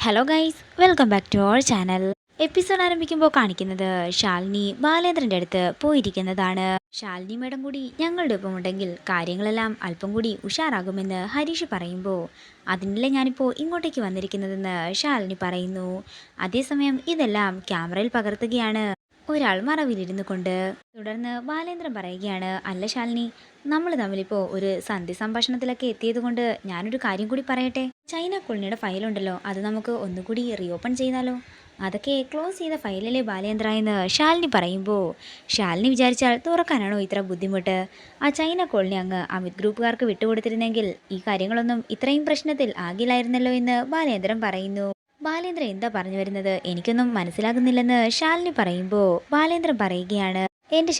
Hello guys, welcome back to our channel. Episode ആരംഭിക്കുമ്പോൾ കാണിക്കുന്നത് ശാലിനി ബാലേന്ദ്രൻ്റെ അടുത്ത് പോയിരിക്കുന്നതാണ്. ശാലിനി മേഡം കൂടി ഞങ്ങളുടെ ഒപ്പം ഉണ്ടെങ്കിൽ കാര്യങ്ങളെല്ലാം അല്പം കൂടി ഉഷാറാകുമെന്ന് ഹരീഷ് പറയുമ്പോൾ അതിനല്ലേ ഞാനിപ്പോൾ ഇങ്ങോട്ടേക്ക് വന്നിരിക്കുന്നതെന്ന് ശാലിനി പറയുന്നു. അതേസമയം ഇതെല്ലാം ക്യാമറയിൽ പകർത്തുകയാണ് ഒരാൾ മറവിലിരുന്നു കൊണ്ട്. തുടർന്ന് ബാലേന്ദ്രൻ പറയുകയാണ്, അല്ല ശാലിനി, നമ്മൾ തമ്മിലിപ്പോൾ ഒരു സന്ധി സംഭാഷണത്തിലൊക്കെ എത്തിയത് കൊണ്ട് ഞാനൊരു കാര്യം കൂടി പറയട്ടെ. ചൈന കോളനിയുടെ ഫയലുണ്ടല്ലോ, അത് നമുക്ക് ഒന്നുകൂടി റീഓപ്പൺ ചെയ്താലോ? അതൊക്കെ ക്ലോസ് ചെയ്ത ഫയലല്ലേ ബാലേന്ദ്ര എന്ന് ശാലിനി പറയുമ്പോൾ ശാലിനി വിചാരിച്ചാൽ തുറക്കാനാണോ ഇത്ര ബുദ്ധിമുട്ട്? ആ ചൈന കോളനി അങ്ങ് അമിത് ഗ്രൂപ്പുകാർക്ക് വിട്ടുകൊടുത്തിരുന്നെങ്കിൽ ഈ കാര്യങ്ങളൊന്നും ഇത്രയും പ്രശ്നത്തിൽ ആകില്ലായിരുന്നല്ലോ എന്ന് ബാലേന്ദ്രൻ പറയുന്നു. ബാലേന്ദ്രൻ എന്താ പറഞ്ഞു വരുന്നത്, എനിക്കൊന്നും മനസ്സിലാകുന്നില്ലെന്ന് ശാലിനി പറയുമ്പോൾ ബാലേന്ദ്രൻ പറയുകയാണ്, എൻ്റെ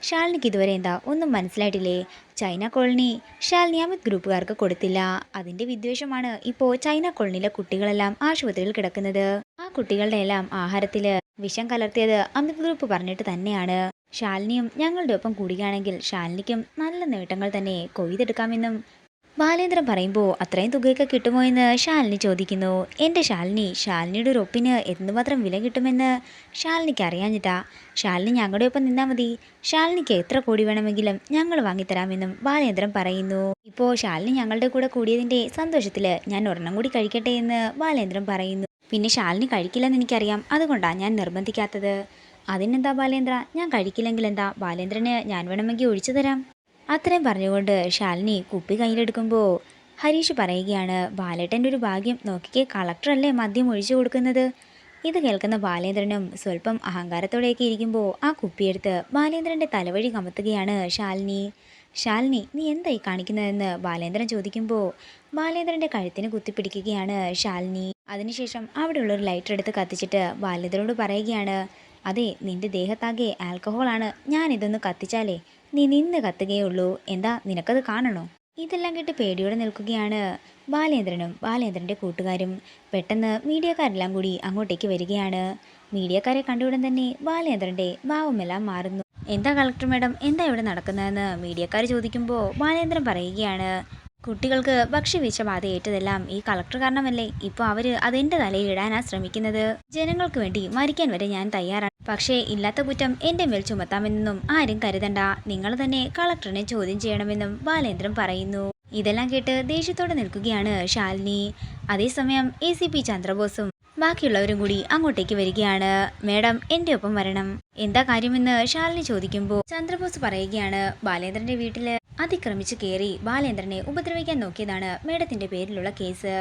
ശാലിനിക്ക് ഇതുവരെ എന്താ ഒന്നും മനസ്സിലായിട്ടില്ലേ? ചൈന കോളനി ശാലിനി അമിത് ഗ്രൂപ്പുകാർക്ക് കൊടുത്തില്ല. അതിൻ്റെ വിദ്വേഷമാണ് ഇപ്പോൾ ചൈന കോളനിയിലെ കുട്ടികളെല്ലാം ആശുപത്രിയിൽ കിടക്കുന്നത്. ആ കുട്ടികളുടെ എല്ലാം ആഹാരത്തിൽ വിഷം കലർത്തിയത് അമിത് ഗ്രൂപ്പ് പറഞ്ഞിട്ട് തന്നെയാണ്. ശാലിനിയും ഞങ്ങളുടെ ഒപ്പം കൂടുകയാണെങ്കിൽ ശാലിനിക്കും നല്ല നേട്ടങ്ങൾ തന്നെ കൊയ്തെടുക്കാമെന്നും ബാലേന്ദ്രൻ പറയുമ്പോൾ അത്രയും തുകയൊക്കെ കിട്ടുമോ എന്ന് ശാലിനി ചോദിക്കുന്നു. എൻ്റെ ശാലിനിയുടെ ഒരു ഒപ്പിന് എന്തുമാത്രം വില കിട്ടുമെന്ന് ശാലിനിക്ക് അറിയാഞ്ഞിട്ടാ. ശാലിനി ഞങ്ങളുടെ ഒപ്പം നിന്നാൽ മതി, ശാലിനിക്ക് എത്ര കോടി വേണമെങ്കിലും ഞങ്ങൾ വാങ്ങിത്തരാമെന്നും ബാലേന്ദ്രൻ പറയുന്നു. ഇപ്പോൾ ശാലിനി ഞങ്ങളുടെ കൂടെ കൂടിയതിൻ്റെ സന്തോഷത്തിൽ ഞാൻ ഒരെണ്ണം കൂടി കഴിക്കട്ടെ എന്ന് ബാലേന്ദ്രൻ പറയുന്നു. പിന്നെ ശാലിനി കഴിക്കില്ലെന്ന് എനിക്കറിയാം, അതുകൊണ്ടാണ് ഞാൻ നിർബന്ധിക്കാത്തത്. അതിനെന്താ ബാലേന്ദ്ര, ഞാൻ കഴിക്കില്ലെങ്കിൽ എന്താ, ബാലേന്ദ്രന് ഞാൻ വേണമെങ്കിൽ ഒഴിച്ചു തരാം. അത്രയും പറഞ്ഞുകൊണ്ട് ശാലിനി കുപ്പി കയ്യിലെടുക്കുമ്പോൾ ഹരീഷ് പറയുകയാണ്, ബാലേട്ടൻ്റെ ഒരു ഭാഗ്യം നോക്കിക്കേ, കളക്ടറല്ലേ മദ്യം ഒഴിച്ചു കൊടുക്കുന്നത്. ഇത് കേൾക്കുന്ന ബാലേന്ദ്രനും സ്വല്പം അഹങ്കാരത്തോടെയൊക്കെ ഇരിക്കുമ്പോൾ ആ കുപ്പിയെടുത്ത് ബാലേന്ദ്രൻ്റെ തലവഴി കമത്തുകയാണ് ശാലിനി നീ എന്തായി കാണിക്കുന്നതെന്ന് ബാലേന്ദ്രൻ ചോദിക്കുമ്പോൾ ബാലേന്ദ്രൻ്റെ കഴുത്തിന് കുത്തിപ്പിടിക്കുകയാണ് ശാലിനി. അതിനുശേഷം അവിടെയുള്ളൊരു ലൈറ്റർ എടുത്ത് കത്തിച്ചിട്ട് ബാലേന്ദ്രനോട് പറയുകയാണ്, അതെ, നിന്റെ ദേഹത്താകെ ആൽക്കഹോളാണ്, ഞാനിതൊന്ന് കത്തിച്ചാലേ നീ നിന്ന് കത്തുകയുള്ളൂ, എന്താ നിനക്കത് കാണണോ? ഇതെല്ലാം കേട്ട് പേടിയോടെ നിൽക്കുകയാണ് ബാലേന്ദ്രനും ബാലേന്ദ്രൻ്റെ കൂട്ടുകാരും. പെട്ടെന്ന് മീഡിയക്കാരെല്ലാം കൂടി അങ്ങോട്ടേക്ക് വരികയാണ്. മീഡിയക്കാരെ കണ്ടുടൻ തന്നെ ബാലേന്ദ്രൻ്റെ ഭാവമെല്ലാം മാറുന്നു. എന്താ കളക്ടർ മാഡം, എന്താ ഇവിടെ നടക്കുന്നതെന്ന് മീഡിയക്കാർ ചോദിക്കുമ്പോൾ ബാലേന്ദ്രൻ പറയുകയാണ്, കുട്ടികൾക്ക് ഭക്ഷ്യവിഷബാധ ഏറ്റതെല്ലാം ഈ കളക്ടർ കാരണമല്ലേ. ഇപ്പോൾ അവർ അതെൻ്റെ തലയിൽ ഇടാനാണ് ശ്രമിക്കുന്നത്. ജനങ്ങൾക്ക് വേണ്ടി മരിക്കാൻ വരെ ഞാൻ തയ്യാറാണ്, പക്ഷേ ഇല്ലാത്ത കുറ്റം എൻ്റെ മേൽ ചുമത്താമെന്നും ആരും കരുതണ്ട, നിങ്ങൾ തന്നെ കളക്ടറിനെ ചോദ്യം ചെയ്യണമെന്നും ബാലേന്ദ്രൻ പറയുന്നു. ഇതെല്ലാം കേട്ട് ദേഷ്യത്തോടെ നിൽക്കുകയാണ് ശാലിനി. അതേസമയം ACP ചന്ദ്രബോസും ബാക്കിയുള്ളവരും കൂടി അങ്ങോട്ടേക്ക് വരികയാണ്. മേഡം, എൻ്റെ ഒപ്പം വരണം. എന്താ കാര്യമെന്ന് ശാലിനി ചോദിക്കുമ്പോൾ ചന്ദ്രബോസ് പറയുകയാണ്, ബാലേന്ദ്രൻ്റെ വീട്ടിൽ അതിക്രമിച്ച് കയറി ബാലേന്ദ്രനെ ഉപദ്രവിക്കാൻ നോക്കിയതാണ് മേഡത്തിൻ്റെ പേരിലുള്ള കേസ്.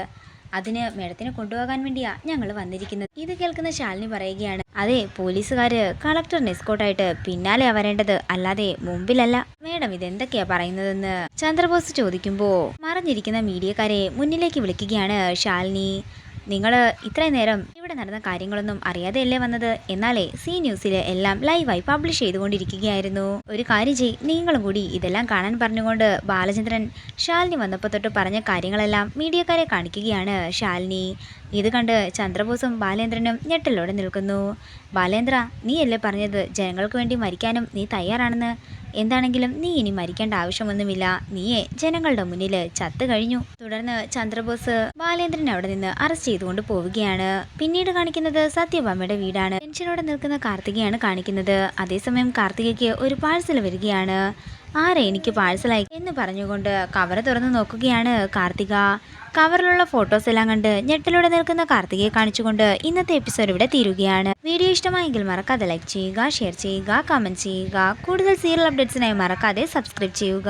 അതിന് മേഡത്തിനെ കൊണ്ടുപോകാൻ വേണ്ടിയാ ഞങ്ങൾ വന്നിരിക്കുന്നത്. ഇത് കേൾക്കുന്ന ശാലിനി പറയുകയാണ്, അതെ, പോലീസുകാര് കളക്ടറിന് എസ്കോർട്ടായിട്ട് പിന്നാലെ വരേണ്ടത്, അല്ലാതെ മുമ്പിലല്ല. മേഡം ഇതെന്തൊക്കെയാ പറയുന്നതെന്ന് ചന്ദ്രബോസ് ചോദിക്കുമ്പോൾ മറഞ്ഞിരിക്കുന്ന മീഡിയക്കാരെ മുന്നിലേക്ക് വിളിക്കുകയാണ് ശാലിനി. നിങ്ങൾ ഇത്രയും നേരം ഇവിടെ നടന്ന കാര്യങ്ങളൊന്നും അറിയാതെയല്ലേ വന്നത്? എന്നാലേ സി ന്യൂസിൽ എല്ലാം ലൈവായി പബ്ലിഷ് ചെയ്തുകൊണ്ടിരിക്കുകയായിരുന്നു. ഒരു കാര്യം നിങ്ങളും കൂടി ഇതെല്ലാം കാണാൻ പറഞ്ഞുകൊണ്ട് ബാലചന്ദ്രൻ ശാലിനി വന്നപ്പോൾ തൊട്ട് പറഞ്ഞ കാര്യങ്ങളെല്ലാം മീഡിയക്കാരെ കാണിക്കുകയാണ് ശാലിനി. ഇത് കണ്ട് ചന്ദ്രബോസും ബാലേന്ദ്രനും ഞെട്ടലോടെ നിൽക്കുന്നു. ബാലേന്ദ്ര, നീയല്ലേ പറഞ്ഞത് ജനങ്ങൾക്ക് വേണ്ടി മരിക്കാനും നീ തയ്യാറാണെന്ന്? എന്താണെങ്കിലും നീ ഇനി മരിക്കേണ്ട ആവശ്യമൊന്നുമില്ല, നീയെ ജനങ്ങളുടെ മുന്നിൽ ചത്തു കഴിഞ്ഞു. തുടർന്ന് ചന്ദ്രബോസ് ബാലേന്ദ്രനെ അവിടെ നിന്ന് അറസ്റ്റ് ചെയ്തുകൊണ്ട് പോവുകയാണ്. പിന്നീട് കാണിക്കുന്നത് സത്യഭാമയുടെ വീടാണ്. ടെൻഷനോടെ നിൽക്കുന്ന കാർത്തികയാണ് കാണിക്കുന്നത്. അതേസമയം കാർത്തികയ്ക്ക് ഒരു പാഴ്സൽ വരികയാണ്. ആരെ എനിക്ക് പാഴ്സലായി എന്ന് പറഞ്ഞുകൊണ്ട് കവർ തുറന്ന് നോക്കുകയാണ് കാർത്തിക. കവറിലുള്ള ഫോട്ടോസ് എല്ലാം കണ്ട് ഞെട്ടലോടെ നിൽക്കുന്ന കാർത്തികയെ കാണിച്ചുകൊണ്ട് ഇന്നത്തെ എപ്പിസോഡ് ഇവിടെ തീരുകയാണ്. വീഡിയോ ഇഷ്ടമായെങ്കിൽ മറക്കാതെ ലൈക്ക് ചെയ്യുക, ഷെയർ ചെയ്യുക, കമന്റ് ചെയ്യുക. കൂടുതൽ സീരിയൽ അപ്ഡേറ്റ്സിനായി മറക്കാതെ സബ്സ്ക്രൈബ് ചെയ്യുക.